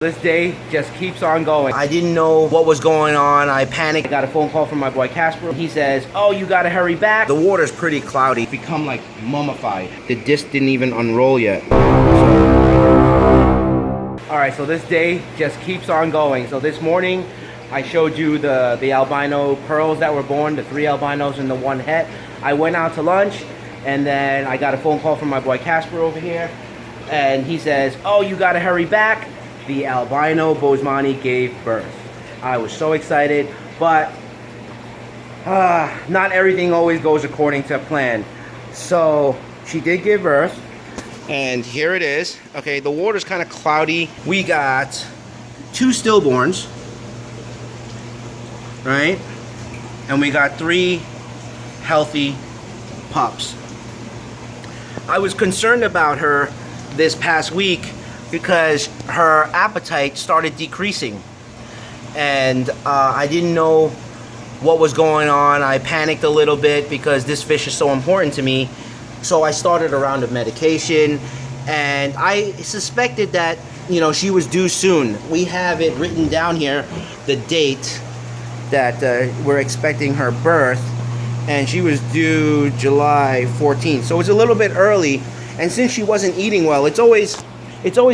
This day just keeps on going. I didn't know what was going on. I panicked. I got a phone call from my boy Casper. He says, oh, you gotta hurry back. The water's pretty cloudy. It's become like mummified. The disc didn't even unroll yet. Alright, so this day just keeps on going. So this morning, I showed you the albino pearls that were born, the 3 albinos and the 1 het. I went out to lunch, and then I got a phone call from my boy Casper over here. And he says, oh, you gotta hurry back. The Albino Boesemani gave birth. I was so excited, but not everything always goes according to plan. So she did give birth, and here it is. Okay, the water's kind of cloudy. We got 2 stillborns, right? And we got 3 healthy pups. I was concerned about her this past week because her appetite started decreasing, and I didn't know what was going on. I panicked a little bit because this fish is so important to me. So I started a round of medication, and I suspected that, you know, she was due soon. We have it written down here, the date that we're expecting her birth, and she was due July 14th. So it's a little bit early, and since she wasn't eating well, it's always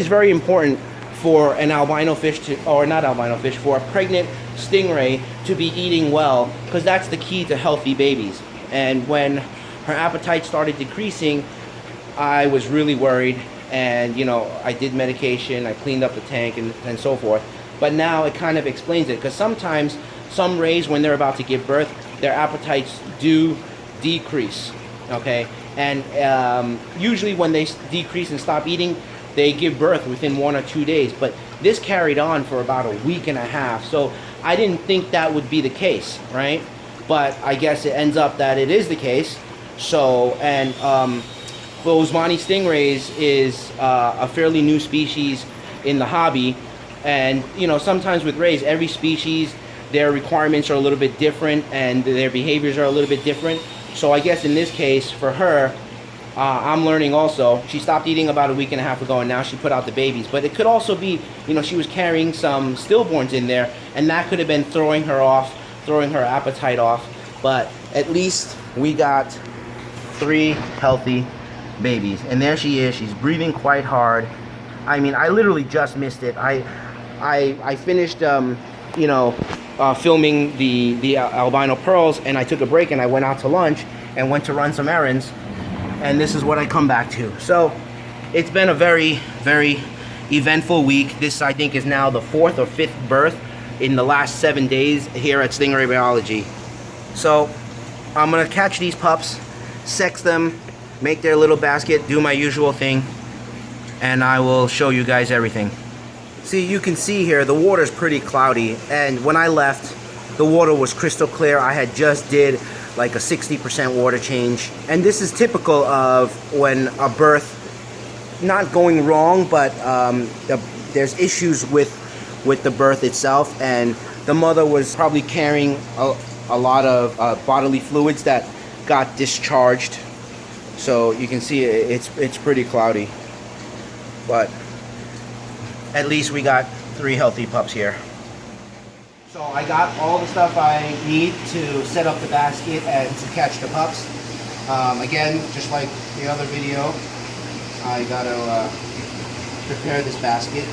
very important for an albino fish to, or not albino fish, for a pregnant stingray to be eating well, because that's the key to healthy babies. And when her appetite started decreasing, I was really worried, and you know, I did medication, I cleaned up the tank and so forth. But now it kind of explains it, because sometimes some rays, when they're about to give birth, their appetites do decrease, okay? And usually when they decrease and stop eating, they give birth within 1 or 2 days, but this carried on for about a week and a half. So I didn't think that would be the case, right? But I guess it ends up that it is the case. So, and Boesemani Stingrays is a fairly new species in the hobby. And, you know, sometimes with rays, every species, their requirements are a little bit different and their behaviors are a little bit different. So I guess in this case, for her, I'm learning also. She stopped eating about a week and a half ago, and now she put out the babies. But it could also be, you know, she was carrying some stillborns in there, and that could have been throwing her off, throwing her appetite off. But at least we got 3 healthy babies. And there she is. She's breathing quite hard. I mean, I literally just missed it. I finished, you know, filming the albino pearls, and I took a break, and I went out to lunch and went to run some errands. And this is what I come back to. So it's been a very, very eventful week. This, I think, is now the 4th or 5th birth in the last 7 days here at Stingray Biology. So I'm gonna catch these pups, sex them, make their little basket, do my usual thing, and I will show you guys everything. See, you can see here the water's pretty cloudy, and when I left, the water was crystal clear. I had just did like a 60% water change, and this is typical of when a birth, not going wrong, but there's issues with the birth itself, and the mother was probably carrying a lot of bodily fluids that got discharged. So you can see it's pretty cloudy, but at least we got 3 healthy pups here. So I got all the stuff I need to set up the basket and to catch the pups. Again, just like the other video, I gotta prepare this basket.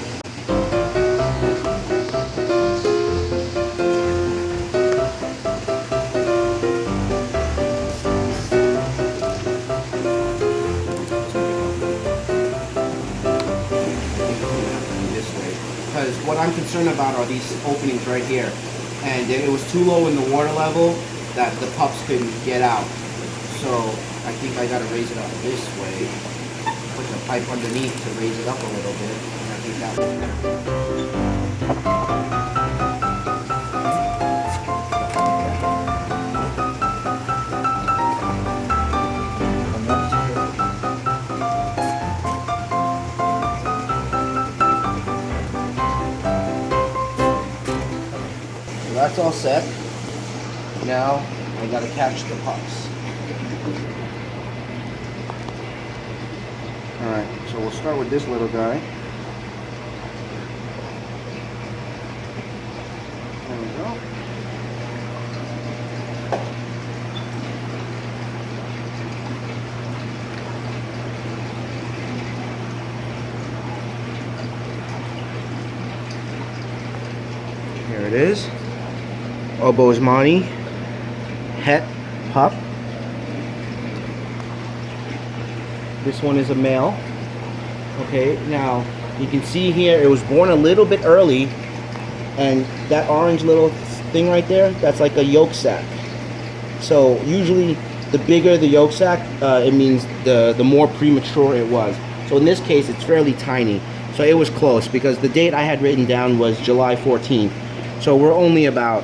Because what I'm concerned about are these openings right here, and it was too low in the water level that the pups couldn't get out. So I think I gotta raise it up this way, put the pipe underneath to raise it up a little bit, and I think that will That's all set. Now I gotta catch the pups. Alright, so we'll start with this little guy. go. Here it is. Boesemani het pup. This one is a male. Okay, now you can see here it was born a little bit early, and that orange little thing right there, that's like a yolk sac. So usually the bigger the yolk sac, it means the more premature it was. So in this case it's fairly tiny. So it was close because the date I had written down was July 14th. So we're only about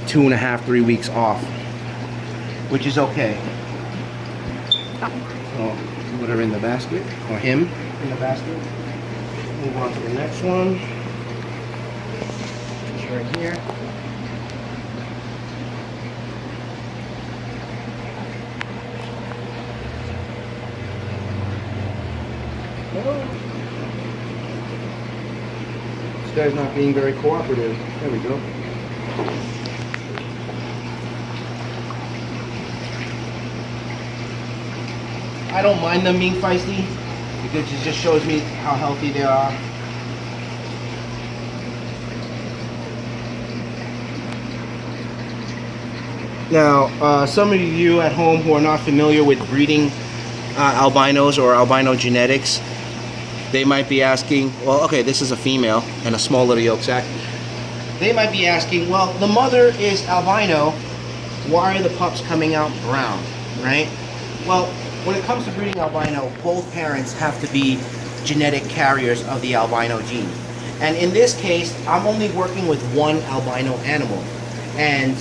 2.5, 3 weeks off, which is okay. So put her in the basket, or him in the basket. Move on to the next one. Just right here. This guy's not being very cooperative. There we go. I don't mind them being feisty because it just shows me how healthy they are. Now, some of you at home who are not familiar with breeding albinos or albino genetics, they might be asking, well, okay, this is a female and a small little yolk sac. They might be asking, well, the mother is albino, why are the pups coming out brown, right? Well, when it comes to breeding albino, both parents have to be genetic carriers of the albino gene. And in this case, I'm only working with one albino animal, and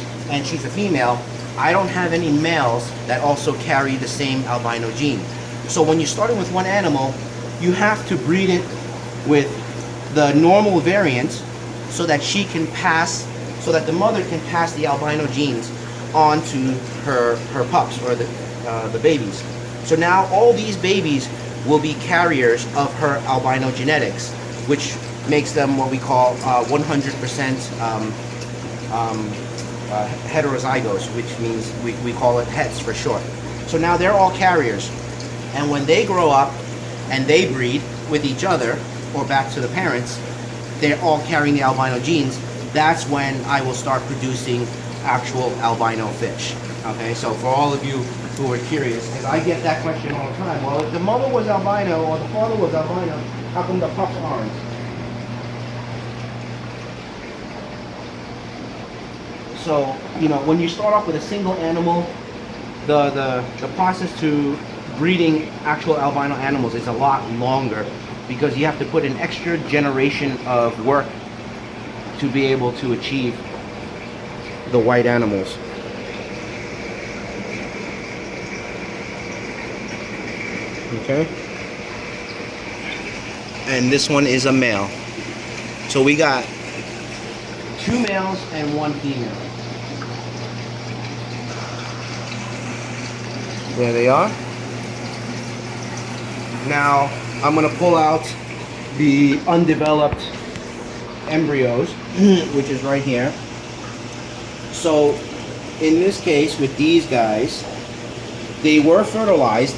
she's a female. I don't have any males that also carry the same albino gene. So when you're starting with one animal, you have to breed it with the normal variant so that she can pass, so that the mother can pass the albino genes on to her pups, or the babies. So now all these babies will be carriers of her albino genetics, which makes them what we call 100% heterozygous, which means we call it hets for short. So now they're all carriers, and when they grow up and they breed with each other or back to the parents, they're all carrying the albino genes. That's when I will start producing actual albino fish. Okay, so for all of you who are curious, because I get that question all the time, well, if the mother was albino or the father was albino, how come the pups aren't? So, you know, when you start off with a single animal, the process to breeding actual albino animals is a lot longer because you have to put an extra generation of work to be able to achieve the white animals. Okay. And this one is a male. So we got 2 males and 1 female. There they are. Now I'm going to pull out the undeveloped embryos, which is right here. So in this case with these guys, they were fertilized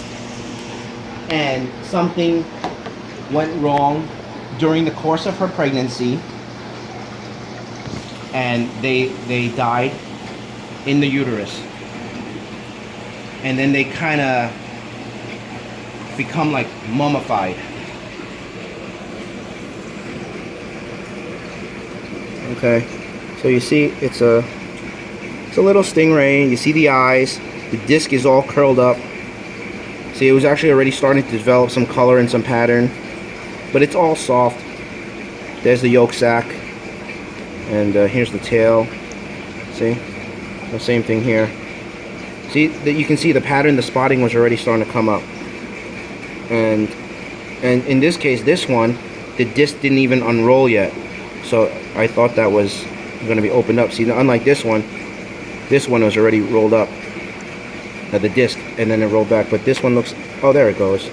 and something went wrong during the course of her pregnancy, and they died in the uterus, and then they kind of become like mummified. Okay, so you see it's a little stingray. You see the eyes, the disc is all curled up. See, it was actually already starting to develop some color and some pattern, but it's all soft. There's the yolk sac, and here's the tail. See, the same thing here. See that you can see the pattern, the spotting was already starting to come up. And in this case, this one, the disc didn't even unroll yet, so I thought that was going to be opened up. See, unlike this one was already rolled up, the disc, and then it rolled back. But this one looks, oh, there it goes.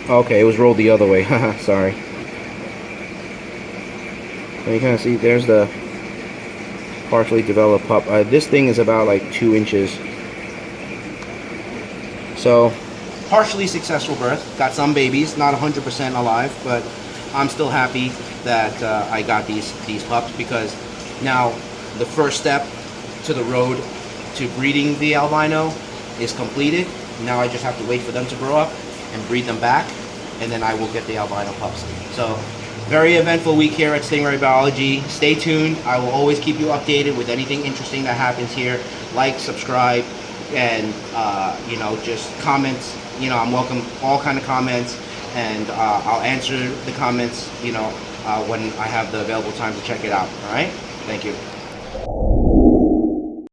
Okay, it was rolled the other way. Haha, sorry. So you kind of see there's the partially developed pup. This thing is about like 2 inches. So, partially successful birth. Got some babies, not 100% alive, but I'm still happy that I got these pups, because now the first step to the road to breeding the albino is completed. Now I just have to wait for them to grow up and breed them back, and then I will get the albino pups. So, very eventful week here at Stingray Biology. Stay tuned. I will always keep you updated with anything interesting that happens here. Like, subscribe, and you know, just comments. You know, I'm welcome all kind of comments, and I'll answer the comments, you know, when I have the available time to check it out. All right? Thank you.